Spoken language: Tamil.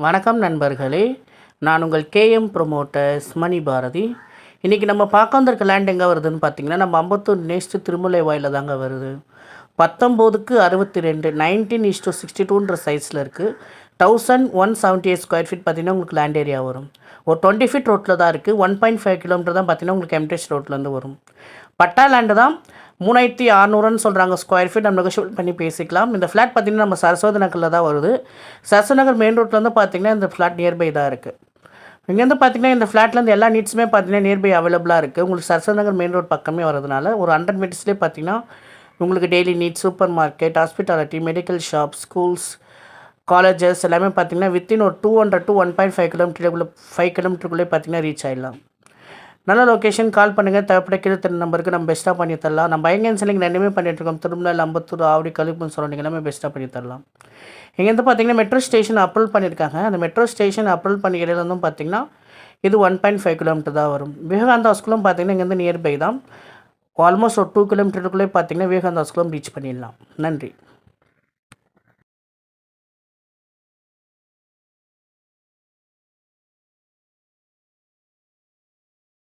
வணக்கம் நண்பர்களே, நான் உங்கள் கேஎம் ப்ரொமோட்டர்ஸ் மணி பாரதி. இன்றைக்கி நம்ம பார்க்க வந்திருக்க லேண்ட் எங்கே வருதுன்னு பார்த்தீங்கன்னா, நம்ம அம்பத்தூர் நெக்ஸ்ட்டு திருமலை வாயில தாங்க வருது. 19க்கு 62 19:62ன்ற சைஸில் இருக்குது. 1178 ஸ்கொயர் ஃபீட் பார்த்தீங்கன்னா உங்களுக்கு லேண்ட் ஏரியா வரும். ஒரு 20 ஃபீட் ரோட்டில் தான் இருக்குது. 1.5 கிலோமீட்டர் தான் பார்த்தீங்கன்னா உங்களுக்கு எம்டிஎஸ் ரோட்லேருந்து வரும். பட்டா லேண்டு தான். 3600ன்னு சொல்கிறாங்க ஸ்கொயர் ஃபீட். நம்ம நெகோஷியேட் பண்ணி பேசிக்கலாம். இந்த ஃப்ளாட் பார்த்திங்கன்னா நம்ம சரஸ்வதி நகரில் தான் வருது. சரஸ்வதி நகர் மெயின் ரோட்லேருந்து பார்த்திங்கன்னா இந்த ஃப்ளாட் நியர்பை தான் இருக்குது. இங்கேருந்து பார்த்திங்கன்னா இந்த ஃப்ளாட்லேருந்து எல்லா நீட்ஸுமே பார்த்திங்கன்னா நியர்பை அவைலபிளாக இருக்குது. உங்களுக்கு சரஸ்வதி நகர் மெயின் ரோட் பக்கமே வரதுனால ஒரு 100 மீட்டர்ஸ்லேயே பார்த்திங்கன்னா உங்களுக்கு daily needs, super market, hospitality, medical shop, schools, colleges எல்லாமே பார்த்திங்கன்னா வித்தின் ஒரு 200 to 1.5 கிலோமீட்டருக்குள்ளே 5 கிலோமீட்டருக்குள்ளே பார்த்திங்கன்னா ரீச் ஆகிடலாம். நல்ல லொக்கேஷன். கால் பண்ணுங்கள். தேவைப்பட்ட கீழே தர நம்பருக்கு நம்ம பெஸ்ட்டாக பண்ணி தரலாம். நம்ம பையன் செல்லிங் ரெண்டுமே பண்ணிகிட்ருக்கோம். திருமலை, அம்பத்தூர், ஆவடி, கலிப்புன்னு சரௌண்டிங் எல்லாமே பெஸ்ட்டாக பண்ணி தரலாம். இங்கேருந்து பார்த்தீங்கன்னா மெட்ரோ ஸ்டேஷன் அப்ரூவல் பண்ணியிருக்காங்க. அந்த மெட்ரோ ஸ்டேஷன் அப்ரூவல் பண்ணிக்கிறதுலேருந்தும் பார்த்தீங்கன்னா இது 1.5 கிலோமீட்டர் தான் வரும். விவேகானந்தா ஸ்கூலும் பார்த்தீங்கன்னா இங்கேருந்து நியர்பை தான். ஆல்மோஸ்ட் ஒரு 2 கிலோமீட்டருக்குள்ளே பார்த்தீங்கன்னா விவேகானந்தா ஸ்கூலும் ரீச் பண்ணிடலாம். நன்றி.